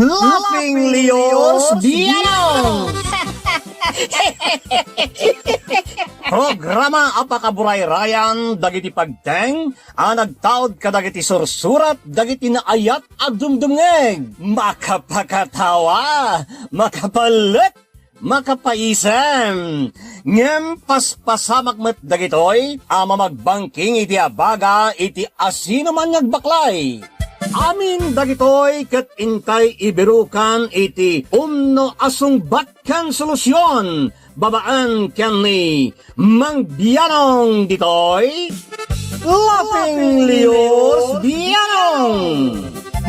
Laughing Leos Bianong! Programa apakaburay rayan dagiti pagteng nagtaod kadagiti sursurat dagiti naayat at dumdumngeg makapakatawa makapalit makapaisem ngem paspasamak met dagitoy mamagbangking iti abaga iti asino man ngagbaklay. Amin dagitoy ket intay ibirukan iti umno asungbatkan solusyon babaan ken ni Mang Bianong ditoy Laughing Leos Bianong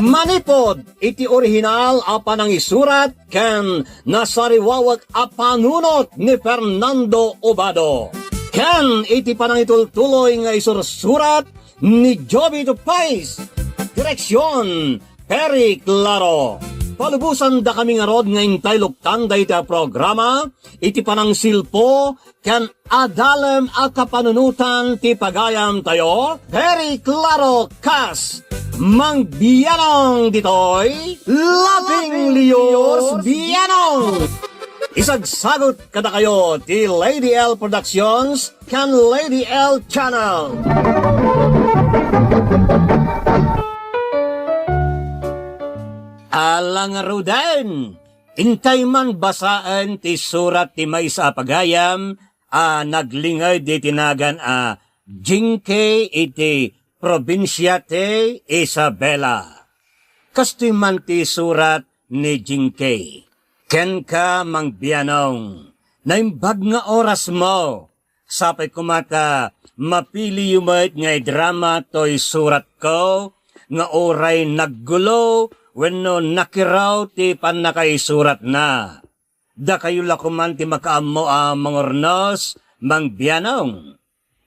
manipod iti orihinal apan ang isurat ken nasariwawag apanunot ni Fernando Obado ken iti panangitultuloy nga isursurat ni Joby Tupais. Direksyon, Perry Claro. Palubusan da kami nga rod nga intay luktan da iti programa, iti panang silpo, kan adalem a kapanunutan ti pagayam tayo, Perry Claro Kas, Mang Bianong ditoy, Laughing Leos Bianong. Isagsagot kada kayo ti Lady L Productions, kan Lady L Channel. Alang rudan, intay man basaan ti surat ti may sa pagayam, naglingay di tinagan Jingke iti probinsya ti Isabela. Kastoy man ti surat ni Jingke. Ken ka Mang Bianong, naimbag nga oras mo, sapay kumata mapili yumait ngay drama to'y surat ko, nga oray naggulo, wenno nakiraw ti panakaisurat na. Da kayo lakuman ti makaammo mangornos, Mang Bianong.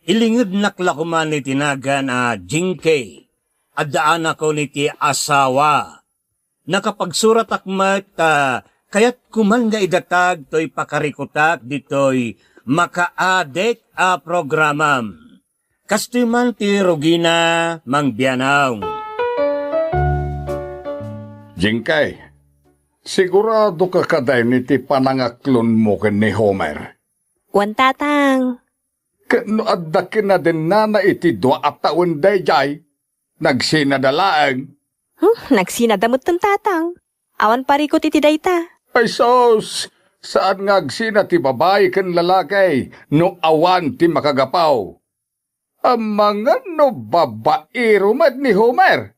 Ilingid naklakuman ni tinagan Jingke. Adaan ako ni ti asawa. Nakapagsurat akmat kayat kuman nga idatag to'y pakarikutak dito'y makaadek programam. Kastiman ti Rugina, Mang Bianong. Jingkay, sigurado ka kaday ni ti panangaklon mo ken ni Homer. Wan tatang. Kano addakin na din na iti 2 taon dayjay, nagsinadalaang. Nagsinadamot tong tatang. Awan parikot iti dayta. Ay sos, saan nga agsina ti babae ken lalakay, no awan ti makagapaw. Ang mga no babaero mat ni Homer.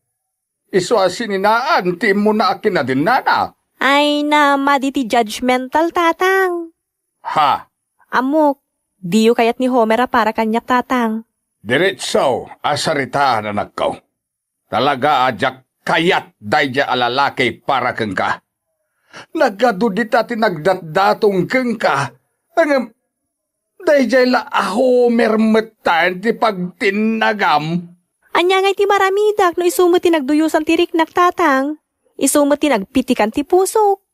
Iso asininaan, ti mo na akin na din nana. Ay na maditi judgmental tatang. Ha? Amok, diyo kayat ni Homer para kanyak tatang. Diretso, asarita na nagkaw. Talaga adyak kayat dayja alalaki para keng ka. Nagadudita ti nagdatdatong keng ka. Ang dayja la Homer metan ti pagtinagam. Anya ngay ti maramidak no isumot ti nagduyusan ti riknak tatang. Isumot ti nagpitikan ti pusok.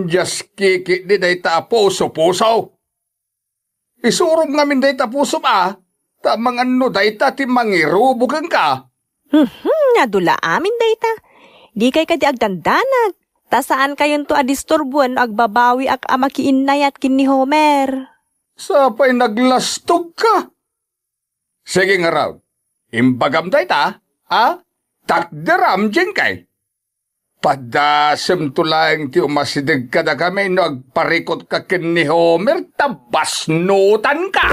Just kiki di day ta puso-puso. Isurom ngamin day ta puso tamang ano day ta ti mangirubukan ka. Nadula amin dayta. Di kay kadi agdandanag. Ta saan kayon to adisturbuan agbabawi ak amakiinayat kin ni Homer. Sapay naglastog ka. Sige nga raw. Imbagam day ta, takdaram Jingkay. Padasem tulang ti umasidig ka na kami no agparikot ka kin ni Homer, tabasnutan ka.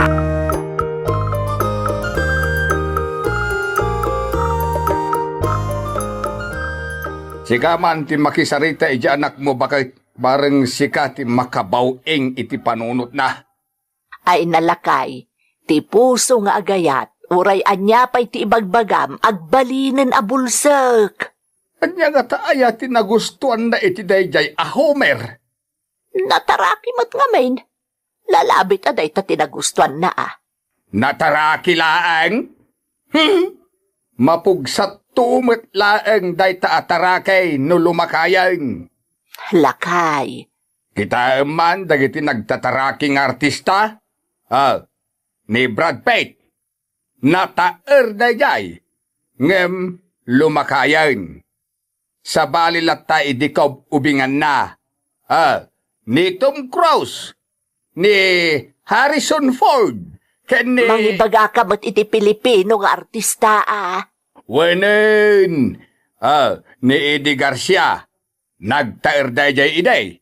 Sika man ti makisarita iti anak mo bakit bareng sika ti makabawing iti panunot na. Ay nalakay, ti puso nga agayat. Uray anya pa'y ti ibagbagam, agbalinin a bulsak. Anya nga taaya ti nagustuhan na iti dayjay Homer. Nataraki mat ngamin. Lalabit aday ta tinagustuhan na Nataraki laang? Mapugsat tumit laang day ta atarakay no lumakayang. Lakay. Kita man dagiti nagtataraking artista? Ni Brad Pitt. Nataer dayjay. Ngem lumakayan. Sa balilat ta idikaw ubingan na. Ni Tom Cruise, ni Harrison Ford, ni... Mangibaga ka mo't iti Pilipino nga artista Wenen, ni Eddie Garcia, nagtaer dayjay iday.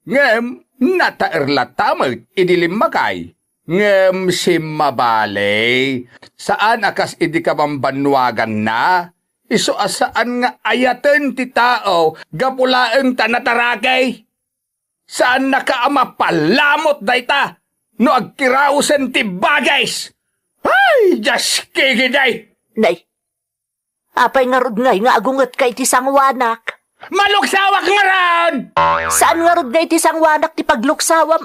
Ngem, nataer latamag idilim makay. Ngem si Mabale, saan akas idi ka mambanwagan na? Iso asaan nga ayaten ti tao, gapulaeng tanatarakay? Saan nakaama palamot dayta? No agkirausen ti bagays? Ay, just kigiday! Nay, apay nga rod ngay nga agungat kay ti sangwanak. Maluksawak nga ron! Saan nga rod ngay ti sangwanak ti pagluksawam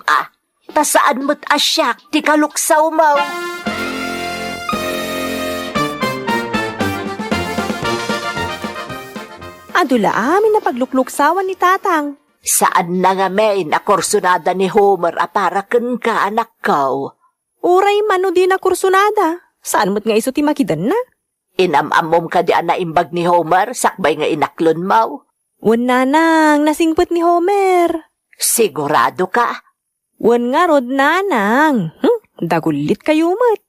Ta saan mo't asyak ti kaluksaw mo? Adula amin na paglukluksawan ni tatang. Saan na nga main a kursunada ni Homer aparaken ka anak ko? Uray mano di na kursunada. Saan mo't nga iso ti makidan na? Inamamom ka di anaimbag ni Homer, sakbay nga inaklon mo. Wan nanang, nasingput ni Homer. Sigurado ka? Wan nga rod nanang. Dagulit kayo mat.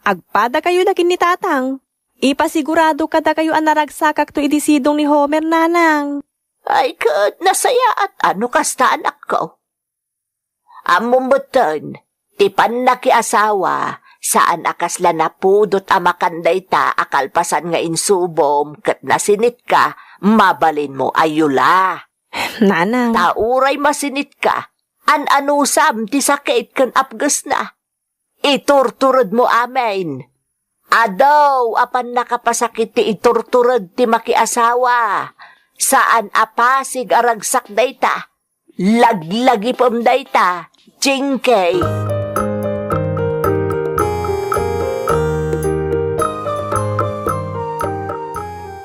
Agpada kayo dakin ni tatang. Ipasigurado kada kayo ang naragsakak to idisidong ni Homer nanang. Ay, kat, nasaya at ano kasta anak ko? Amumutan, tipan na kiasawa, saan akasla na pudot amakanday ta akalpasan nga insubom, kat nasinit ka, mabalin mo ayula. Nanang. Tauray masinit ka, anusam ti sakit kan apgas na. Iturturod mo amin. Adaw, apan nakapasakit ti iturturod ti makiasawa. Saan apasig aragsak dayta? Laglagi pom dayta, Jingkay.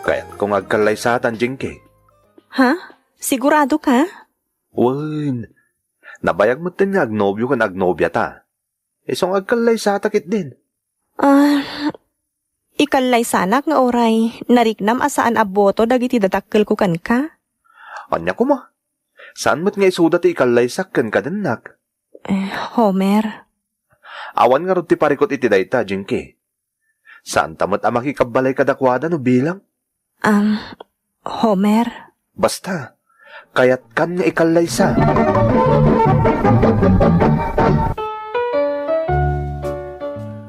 Kaya't kung agkalaysatan, Jingkay. Ha? Sigurado ka? Wan, nabayag mo din nga agnobyo kan agnobya ta. Isong agkalaysata kit din. Ikalay sanak nga oray, nariknam asaan aboto dagiti datakkel ko kan ka? Anya ko ma? Saan mo't nga isuda ti ikalaysak kan kadanak? Homer. Awan nga ron ti parikot iti dayta, Jingkay. Saan tamot ang makikabalay kadakwada no bilang? Homer. Basta, kaya't kan nga ikalaysa.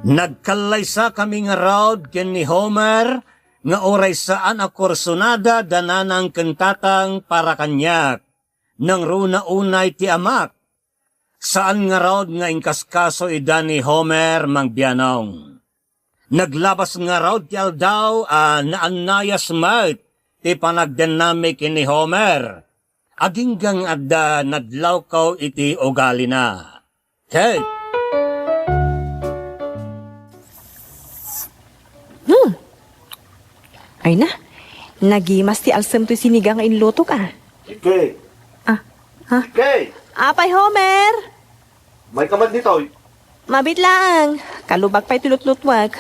Nagkalaysa kami nga raod ken ni Homer, nga oray saan a kursunada dananang kentatang para kanyak, nang runa unay ti amak. Saan nga raod nga inkaskaso ida ni Homer mangbianong. Naglabas nga raod ti aldaw naanayas mat ti panagdinamik ni Homer. Aginggang adda nadlawkaw iti ugali na. Kate, Ay na, nagimas ti alsam to sinigang nga inluto ka. Jingkay! Ha? Jingkay! Apay, Homer! May kaman dito. Mabit lang. Kalubag pa'y tulot-lutwag.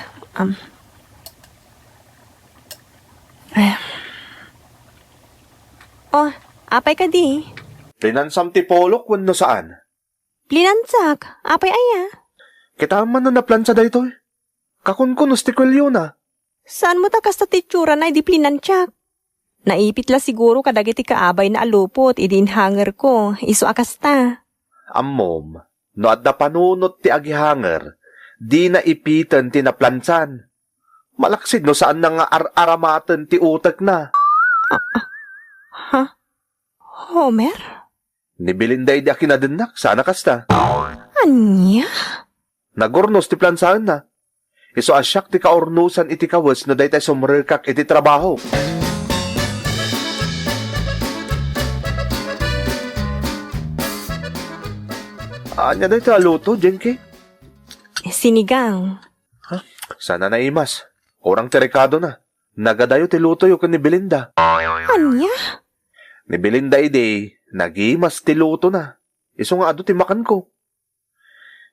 Apay ka di. Plinansam ti polok wano saan? Plinansak. Apay aya. Kita man na naplansa dito. Kakunkunos ti kwelyo na. Saan mo takas ta titsura na di plinansyak? Naipit la siguro kadagiti kaabay na alupot, idinhanger ko, iso akasta. Ammom, no adda panunot ti agihanger, di na ipitan ti naplansan. Malaksid no saan na nga aramatan ti utak na. Ha? Homer? Nibilinday di akinadanak, sana kasta. Anya? Nagornos ti plansahan na. Iso asyak ti kaornusan iti kawas no daytay sumrerkak iti trabaho. Anya dayta aluto, Jengke? Sinigang. Sana naimas. Orang terekado na. Nagadayo ti luto yung ni Belinda. Anya? Ni Belinda ide, nagimas ti luto na. Iso nga ado ti makan ko.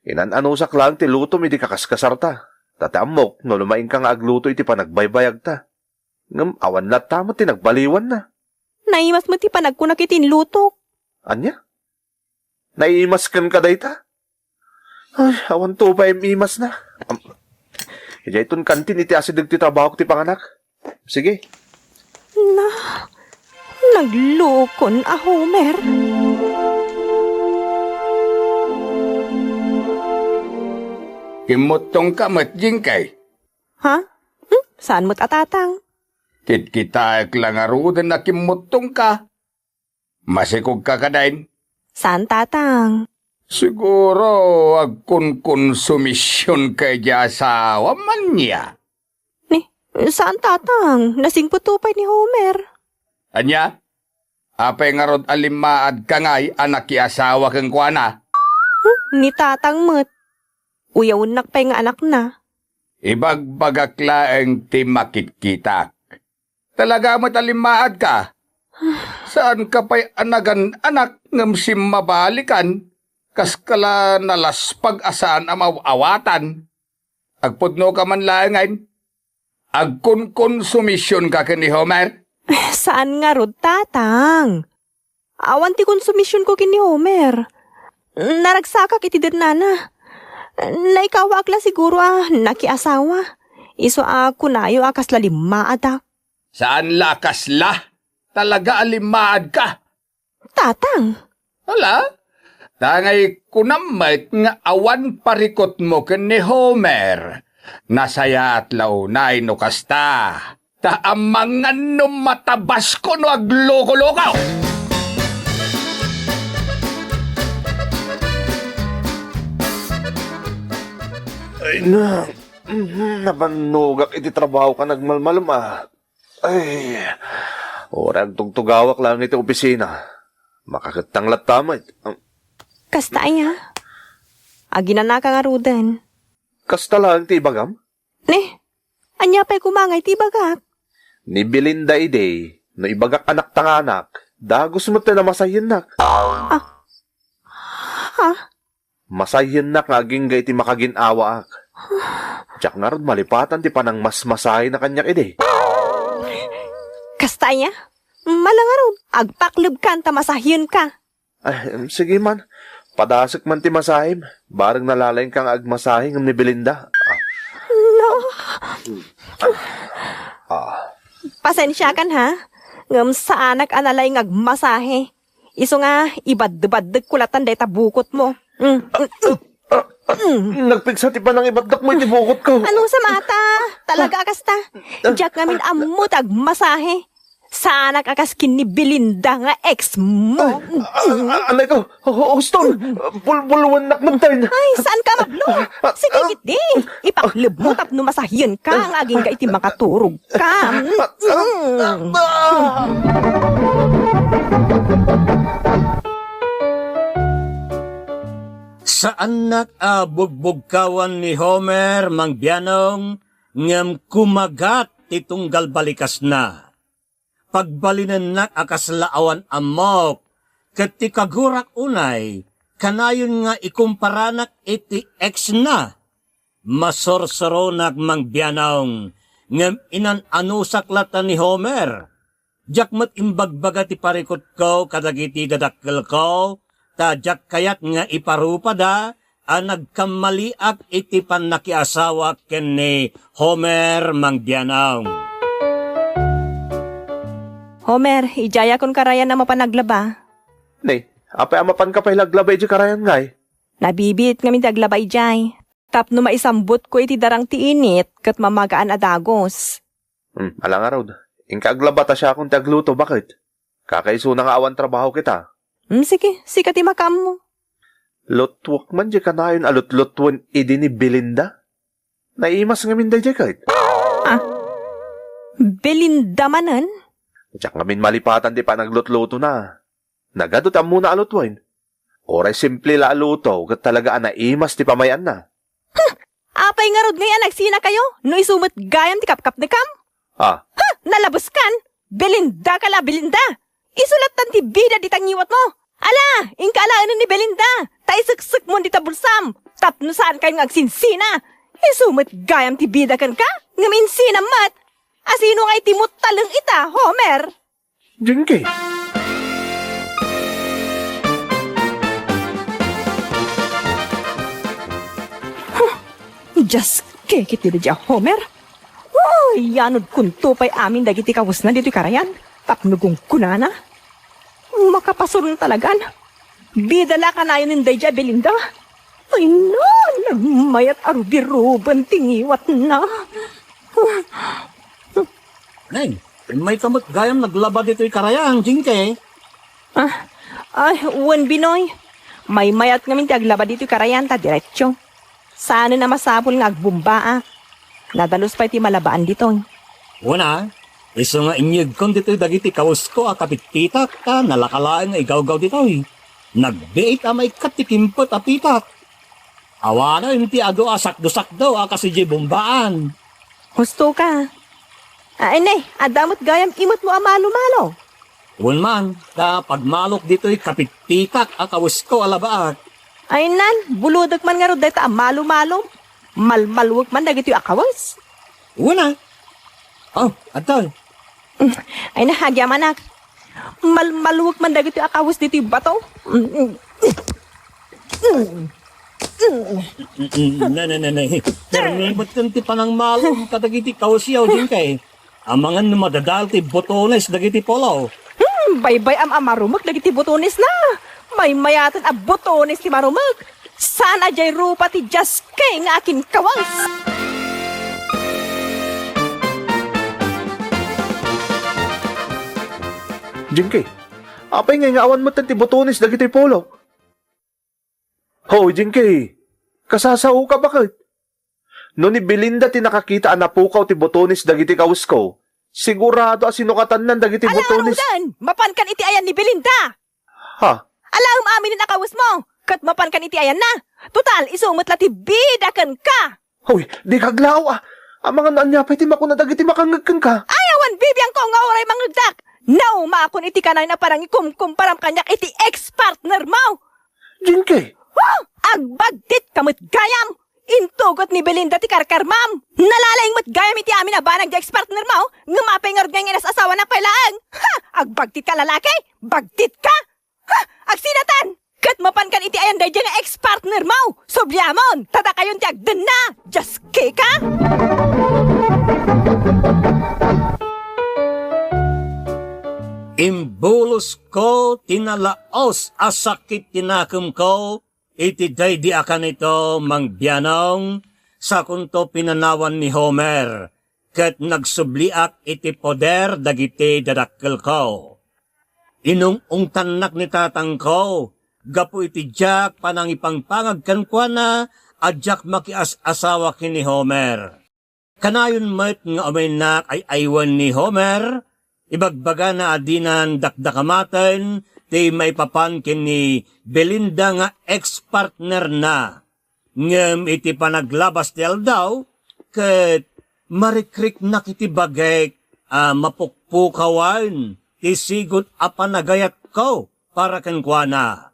Inananusak lang ti luto mi di kakaskasarta. Tataamok, no lumaing ka nga agluto iti panagbaybayag ta. Ngam, awan lahat tamo ti nagbaliwan na. Naimas mo ti panagkunak itinlutok. Anya? Naiimas kan ka dayta? Ay, awan to pa imas na. Ija itong kantin iti asidag ti trabaho ko ti panganak. Sige. Naglukon a Homer. Kimutong ka matjing kay. Ha? Saan mo't atatang? Kita lang arudan na kimutong ka. Masikog ka kadain. Saan tatang? Siguro agkon-konsumisyon kay di asawa man niya. Saan tatang? Nasingputupay ni Homer. Anya? Apay nga rod alimaad ka nga'y anak ki asawa kang kuana. Ni tatang mo't. Uyawon nakpay nga anak na. Ibagbagakla ti makitkitak. Talaga mo't alimaad ka. Saan ka pa'y anagan anak ngam mabalikan? Kas kala nalaspag asaan amawawatan. Agpudno ka man langayn. Agkon-konsumisyon ka kini Homer. Saan nga rod tatang? Awan ti konsumisyon ko kini Homer. Naragsakak iti nana. Naikawak la siguro nakiasawa. Iso kunayo akas lalima adak. Saan lakas la? Talaga alimaad ka. Tatang? Wala. Tangay kunamait nga awan parikot mo kini Homer. Nasaya at launay no kasta. Taamangan no matabas ko no agloko-lokaw. Ay na. Nabanugak iti trabaho ka nagmalmalum Ay. Orag tugtugawak lang iti opisina. Makakatanglat tamay. Kasta niya. Aginan ka nga rudan. Kasta lang ti ibagam? Anya pa'y kumangay ti bagak. Ni Belinda ide, no ibagak anak tanganak, dagos mo na masayin nak. Ha? Masayin nak nga aging gay ti makaginawa ak. Tsak nga ron malipatan ti panang mas masahin na kanyak ide. Kasta niya? Malangaron. Agpaklub ka ta masahyon ka. Ay, sige man. Padasok man ti masahim. Barang nalalain kang agmasahing ni Belinda. No. Pasensya kan ha? Ngam sa anak analay ngagmasahe. Iso nga, ibad-badag kulatan day tabukot mo. Nagpigsa ti pa ng ibaddak mo itibukot ko. Anong sa mata? Talaga akas ta. Diyak ngamin amot agmasahe. Sa anak akas kin ni Belinda nga ex mo. Anay ko, Houston, bulbuluan nak magtayin. Ay, saan ka mablo? Sige, kiti. Ipaklib mo tapno masahiyan ka. Ang aging ka iti makaturog ka. Saan bugbugkawan ni Homer mangbianong ngam kumagat titunggal balikas na. Pagbalinan nak akas laawan amok, ket ti kagurak unay, kanayon nga ikumparanak iti ex na. Masorsoro mangbianong, ngem inan anusak lata ni Homer. Jakmat imbagbaga ti parikot ko, kadagiti dadakkel ko, tadyak kayat nga iparupada, nagkamaliak iti panakiasawa ken ni Homer mangbianong. Homer, ijaya kon karayan na mapanaglaba. Nay, apay amapan ka pa hilaglabay di karayan ngay. Nabibit ngamin taglabay jay. Tapno maisambot ko iti darang ti init kat mamagaan adagos. Alang araw, inka aglaba ta siya kung tagluto, bakit? Kakaiso na nga awan trabaho kita. Sige, sikat imakam mo. Lotwak man di kanayon alutlotwan idi ni Belinda? Naimas ngamin day di kahit. Belinda manan? Tsak ngamin malipatan di pa naglutluto na. Nagadot ang muna alutwain. Oray simple la aluto, kat talaga naimas ti pamayan na. Apay nga rod ngayon nagsina kayo? No isumot gayam ti kapkap na kam? Nalabos kan? Belinda ka la, Belinda! Isulat tan ti bida di tangiwat mo! Ala! Ingkaalaan ni Belinda! Taisik-sik mo di tabulsam! Tapno saan kayo ngagsinsina! Isumot gayam ti bida kan ka? Ngaminsina mat! Asino nga itimot taleng ita, Homer? Jinky. Just kekit di dya, Homer. Oh, yanod kunto pa'y amin dagiti kawas na dito'y karayan. Tapnugong kunana. Makapasurong talagan. Bidala ka na yun hindi dya, Belinda. Ay na, nagmayat arubiruban tingiwat na. Neng, may kamot gayam naglaba dito'y karayang, Jinky. Ay, uwan Binoy. May mayat ngamin ti aglaba dito'y karayan ta diretsyo. Sana na masapol nga agbumba. Nadalos pa iti malabaan dito. Una, iso nga inyag kon dito'y dagiti kawas ko kapititak ka nalakalaan nga igawgaw dito'y. Nagbiit may katikimpot apitak. Awana yung ti ado asakdo-sakdo kasi di bumbaan. Husto ka. Ay ne, adamot gayam imot mo amalo-malo. Uwan man, pagmalok dito'y kapititak kawas ko alabaak. Ay nan, buludag man nga ro dahil amalo-malo. Malmalwag man dagiti akawas. Una. Oh, atol. Ay nahagya manak. Malmalwag man dagiti akawas dito bato. Nananay. Termimot kanti panang malong kadagiti kausyaw din kay. Amangan na madadal ti botones dagiti polo. Baybay am amarumag dagiti botones na. May mayatan a botones ti marumag. Sana jay rupa ti just kay nga akin kawas. Jinky, apay nga awan mo tanti botones dagiti polo. Ho, Jinky, kasasao ka bakit? No ni Belinda ti nakakita anapukaw ti botones dagiti kawas ko, sigurado asinukatan nan dagiti botones. Alam mapan kan iti ayan ni Belinda. Ha? Alam amin na kawas mo. Kat mapan kan iti ayan na. Total, isumot la ti bida kan ka. Hoy, di kaglaw ah. Ang mga naanyapay ti makuna dagiti makangagkan ka. Ayawan bibiyang ko nga oray mangagdak. Now, makon iti kanay na parang ikumkumparam kanyak iti ex-partner mo. Jinky. Agbagdit kamot gayam. Intugot ni Belinda ti karkar ma'am. Nalalayang mat gayam iti amin na banag di ex-partner mo. Ngumapay nga ngayon as asawa ng pailaan. Ha! Agbagdit ka lalaki? Bagdit ka? Ha! Agsinatan! Kat mapan kan iti ayan day nga ex-partner mo. Sobyamon! Tada kayon ti agden na. Just ka? Imbulos ko tinalaos asakit tinakam ko. Iti day di akan ito mangbianong sa kunto pinanawan ni Homer. Kat nagsubliak iti poder dagiti dadakkel ko. Inung tanak ni tatang ko. Gapu iti Jack panang ipangpangag kankwana at Jack makias-asawa kini Homer. Kanayon met nga umaynak ay aywan ni Homer, ibagbaga na adinan dakdakamatan, ti may papan kini Belinda nga ex-partner na. Ngem iti panaglabas tel daw, ket marikrik na kiti bagay mapukpukawan, ti sigot apanagayat ko para kankwana.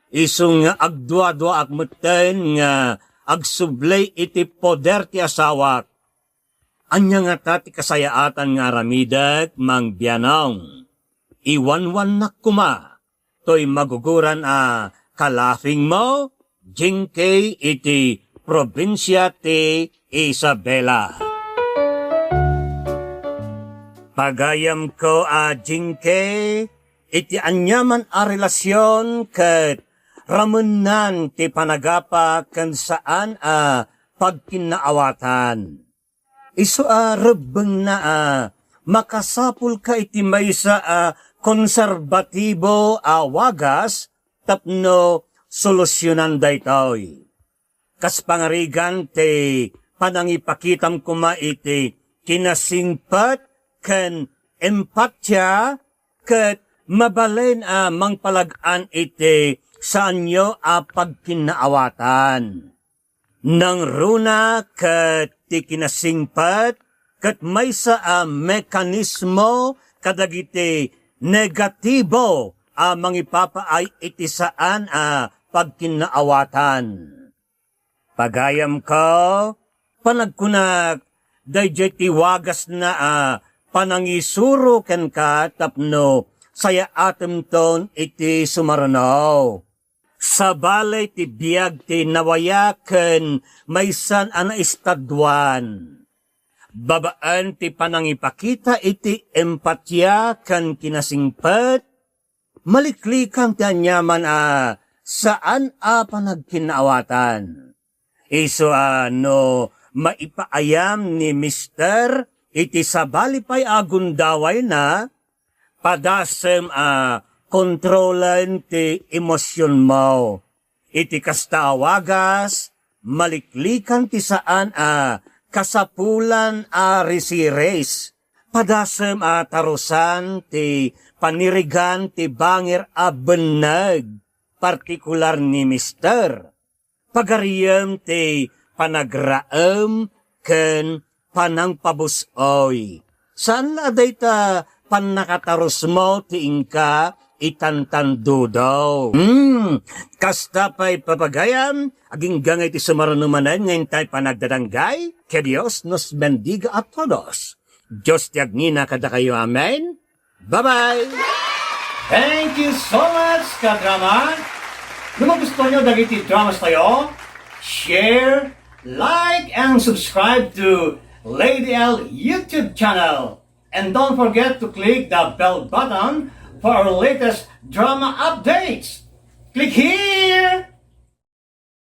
Isung nga agdwa-dwa akmeten nga agsublay iti poder ti asawak. Anya nga tati kasayaatan nga ramidak mang bianong. Iwanwan na kuma. To'y maguguran kalafing mo, Jinky iti probinsya ti Isabela. Pagayam ko Jinky, iti anyaman relasyon ket ramunan ti panagapa kan saan pagkinaawatan. Isu rebeng na makasapul ka iti maysa konserbatibo wagas tapno solusyonan daytoy. Kas pangarigan ti panangipakitam kuma iti kinasingpat ken empatya ket mabalen mangpalagan iti saan nyo pagkinaawatan. Nang runa ket ti kinasingpat ket may sa mekanismo kadagiti negatibo mangipapaay iti saan pagkinaawatan. Pagayam ko, panagkunak dayjay ti wagas na panangisuro ken ka tapno saya atem ton iti sumaranaw. Sa balay ti biyag ti nawayaken maysan ana istadwan. Babaan ti panangipakita iti empatya kan kinasingpet. Maliklikang ti anyaman saan panagkinaawatan. Iso no maipaayam ni Mister iti sabali pa'y agundaway na padasem kontrolan ti emosyon mo. Iti kastawagas, maliklikan ti saan kasapulan resires. Padasem tarusan ti panirigan ti bangir beneg. Partikular ni Mister. Pagariyem ti panagraem ken panangpabusoy. Saan na dayta panakatarus mo ti ingka itantandu daw. Kasta pa'y papagayam, aging gangay ti sumaranumanan ngayon tayo panagdadanggay, ke Dios nos bendiga a todos. Diyos ti agnina kada kayo, amen? Bye-bye! Thank you so much, kadrama! Kung magustuhan nyo dagiti dramas tayo, share, like, and subscribe to Lady L YouTube channel. And don't forget to click the bell button for our latest drama updates. Click here!